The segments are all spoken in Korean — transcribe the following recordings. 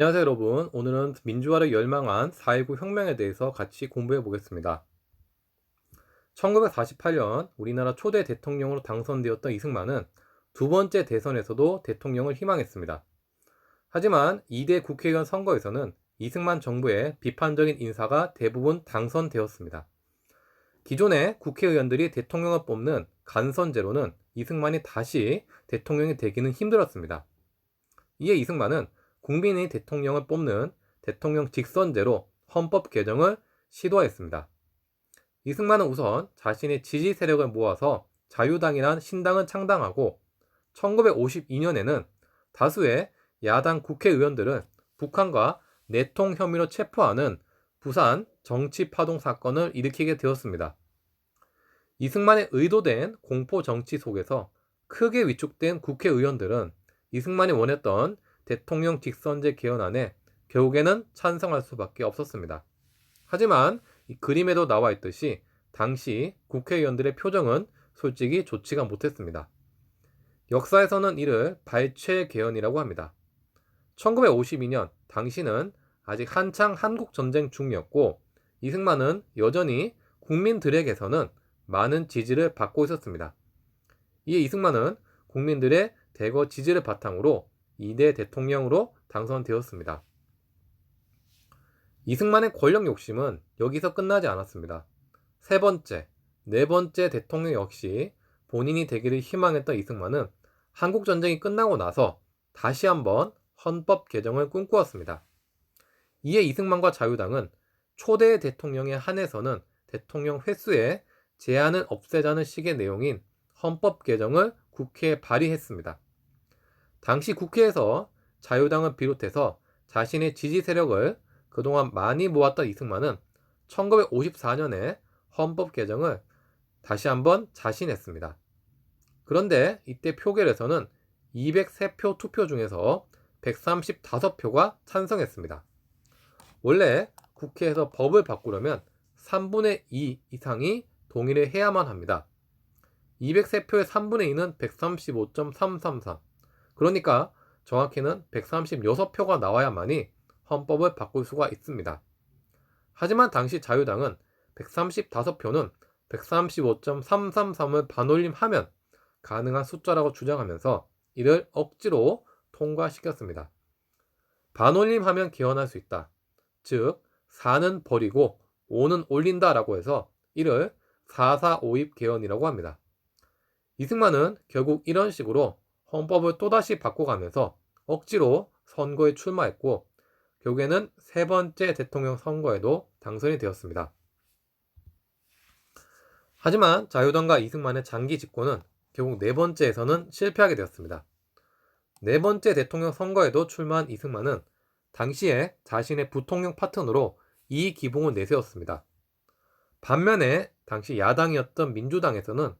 안녕하세요 여러분. 오늘은 민주화를 열망한 4.19 혁명에 대해서 같이 공부해 보겠습니다. 1948년 우리나라 초대 대통령으로 당선되었던 이승만은 두 번째 대선에서도 대통령을 희망했습니다. 하지만 2대 국회의원 선거에서는 이승만 정부의 비판적인 인사가 대부분 당선되었습니다. 기존의 국회의원들이 대통령을 뽑는 간선제로는 이승만이 다시 대통령이 되기는 힘들었습니다. 이에 이승만은 국민이 대통령을 뽑는 대통령 직선제로 헌법 개정을 시도했습니다. 이승만은 우선 자신의 지지 세력을 모아서 자유당이란 신당을 창당하고 1952년에는 다수의 야당 국회의원들을 북한과 내통 혐의로 체포하는 부산 정치파동 사건을 일으키게 되었습니다. 이승만의 의도된 공포 정치 속에서 크게 위축된 국회의원들은 이승만이 원했던 대통령 직선제 개헌안에 결국에는 찬성할 수밖에 없었습니다. 하지만 이 그림에도 나와 있듯이 당시 국회의원들의 표정은 솔직히 좋지가 못했습니다. 역사에서는 이를 발췌 개헌이라고 합니다. 1952년 당시는 아직 한창 한국전쟁 중이었고 이승만은 여전히 국민들에게서는 많은 지지를 받고 있었습니다. 이에 이승만은 국민들의 대거 지지를 바탕으로 2대 대통령으로 당선되었습니다. 이승만의 권력 욕심은 여기서 끝나지 않았습니다. 세 번째, 네 번째 대통령 역시 본인이 되기를 희망했던 이승만은 한국전쟁이 끝나고 나서 다시 한번 헌법 개정을 꿈꾸었습니다. 이에 이승만과 자유당은 초대 대통령에 한해서는 대통령 횟수에 제한을 없애자는 식의 내용인 헌법 개정을 국회에 발의했습니다. 당시 국회에서 자유당을 비롯해서 자신의 지지 세력을 그동안 많이 모았던 이승만은 1954년에 헌법 개정을 다시 한번 자신했습니다. 그런데 이때 표결에서는 203표 투표 중에서 135표가 찬성했습니다. 원래 국회에서 법을 바꾸려면 3분의 2 이상이 동의를 해야만 합니다. 203표의 3분의 2는 135.333. 그러니까 정확히는 136표가 나와야만이 헌법을 바꿀 수가 있습니다. 하지만 당시 자유당은 135표는 135.333을 반올림하면 가능한 숫자라고 주장하면서 이를 억지로 통과시켰습니다. 반올림하면 개헌할 수 있다. 즉 4는 버리고 5는 올린다라고 해서 이를 4.4.5입 개헌이라고 합니다. 이승만은 결국 이런 식으로 헌법을 또다시 바꿔가면서 억지로 선거에 출마했고 결국에는 세 번째 대통령 선거에도 당선이 되었습니다. 하지만 자유당과 이승만의 장기 집권은 결국 네 번째에서는 실패하게 되었습니다. 네 번째 대통령 선거에도 출마한 이승만은 당시에 자신의 부통령 파트너로 이기봉을 내세웠습니다. 반면에 당시 야당이었던 민주당에서는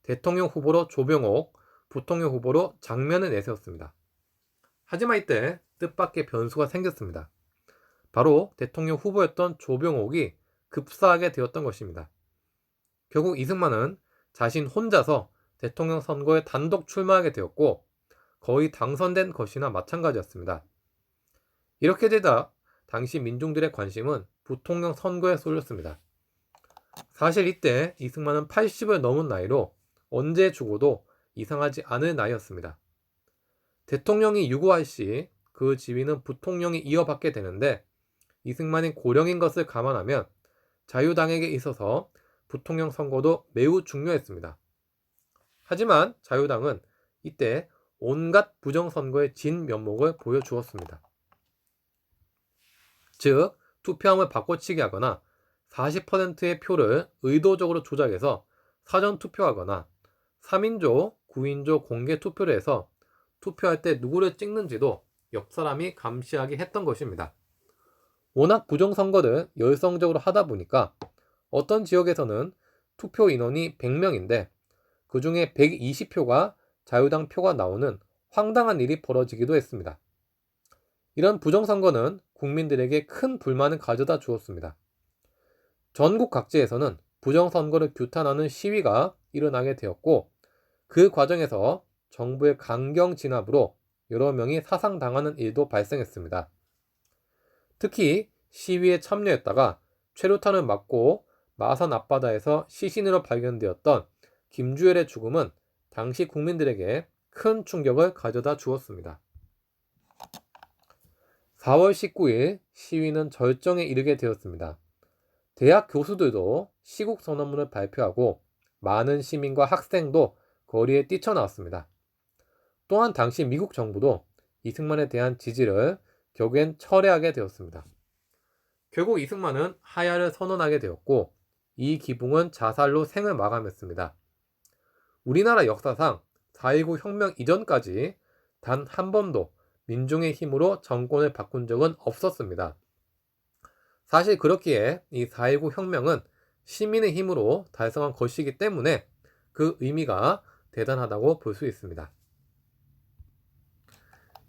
대통령 후보로 조병옥, 부통령 후보로 장면을 내세웠습니다. 하지만 이때 뜻밖의 변수가 생겼습니다. 바로 대통령 후보였던 조병옥이 급사하게 되었던 것입니다. 결국 이승만은 자신 혼자서 대통령 선거에 단독 출마하게 되었고 거의 당선된 것이나 마찬가지였습니다. 이렇게 되다 당시 민중들의 관심은 부통령 선거에 쏠렸습니다. 사실 이때 이승만은 80을 넘은 나이로 언제 죽어도 이상하지 않을 나이였습니다. 대통령이 유고할 시 그 지위는 부통령이 이어받게 되는데 이승만이 고령인 것을 감안하면 자유당에게 있어서 부통령 선거도 매우 중요했습니다. 하지만 자유당은 이때 온갖 부정선거의 진면목을 보여주었습니다. 즉, 투표함을 바꿔치기 하거나 40%의 표를 의도적으로 조작해서 사전투표하거나 3인조, 9인조 공개 투표를 해서 투표할 때 누구를 찍는지도 옆 사람이 감시하게 했던 것입니다. 워낙 부정선거를 열성적으로 하다 보니까 어떤 지역에서는 투표 인원이 100명인데 그 중에 120표가 자유당 표가 나오는 황당한 일이 벌어지기도 했습니다. 이런 부정선거는 국민들에게 큰 불만을 가져다 주었습니다. 전국 각지에서는 부정선거를 규탄하는 시위가 일어나게 되었고 그 과정에서 정부의 강경 진압으로 여러 명이 사상당하는 일도 발생했습니다. 특히 시위에 참여했다가 최루탄을 맞고 마산 앞바다에서 시신으로 발견되었던 김주열의 죽음은 당시 국민들에게 큰 충격을 가져다 주었습니다. 4월 19일 시위는 절정에 이르게 되었습니다. 대학 교수들도 시국 선언문을 발표하고 많은 시민과 학생도 거리에 뛰쳐나왔습니다. 또한 당시 미국 정부도 이승만에 대한 지지를 결국엔 철회하게 되었습니다. 결국 이승만은 하야를 선언하게 되었고 이 기붕은 자살로 생을 마감했습니다. 우리나라 역사상 4.19 혁명 이전까지 단 한 번도 민중의 힘으로 정권을 바꾼 적은 없었습니다. 사실 그렇기에 이 4.19 혁명은 시민의 힘으로 달성한 것이기 때문에 그 의미가 대단하다고 볼 수 있습니다.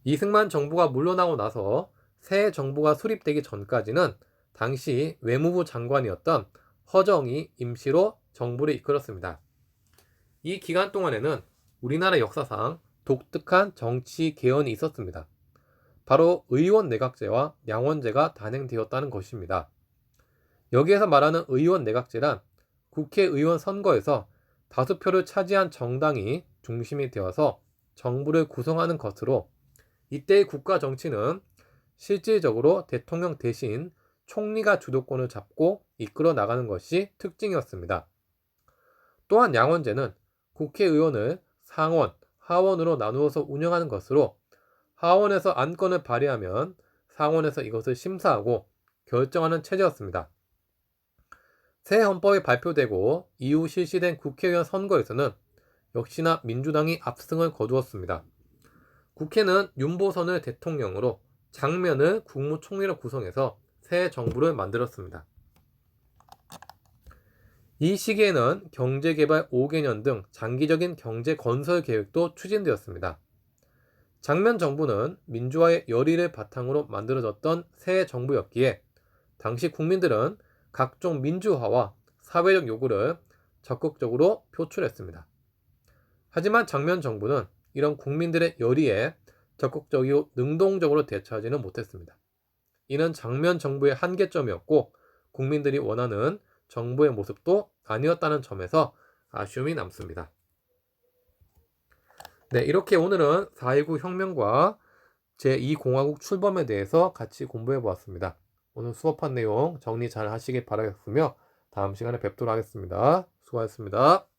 이승만 정부가 물러나고 나서 새 정부가 수립되기 전까지는 당시 외무부 장관이었던 허정이 임시로 정부를 이끌었습니다. 이 기간 동안에는 우리나라 역사상 독특한 정치 개헌이 있었습니다. 바로 의원 내각제와 양원제가 단행되었다는 것입니다. 여기에서 말하는 의원 내각제란 국회의원 선거에서 다수표를 차지한 정당이 중심이 되어서 정부를 구성하는 것으로 이때의 국가 정치는 실질적으로 대통령 대신 총리가 주도권을 잡고 이끌어 나가는 것이 특징이었습니다. 또한 양원제는 국회의원을 상원, 하원으로 나누어서 운영하는 것으로 하원에서 안건을 발의하면 상원에서 이것을 심사하고 결정하는 체제였습니다. 새 헌법이 발표되고 이후 실시된 국회의원 선거에서는 역시나 민주당이 압승을 거두었습니다. 국회는 윤보선을 대통령으로 장면을 국무총리로 구성해서 새 정부를 만들었습니다. 이 시기에는 경제개발 5개년 등 장기적인 경제 건설 계획도 추진되었습니다. 장면 정부는 민주화의 열의를 바탕으로 만들어졌던 새 정부였기에 당시 국민들은 각종 민주화와 사회적 요구를 적극적으로 표출했습니다. 하지만 장면 정부는 이런 국민들의 열의에 적극적이고 능동적으로 대처하지는 못했습니다. 이는 장면 정부의 한계점이었고 국민들이 원하는 정부의 모습도 아니었다는 점에서 아쉬움이 남습니다. 네, 이렇게 오늘은 4.19 혁명과 제2공화국 출범에 대해서 같이 공부해 보았습니다. 오늘 수업한 내용 정리 잘 하시길 바라겠으며 다음 시간에 뵙도록 하겠습니다. 수고하셨습니다.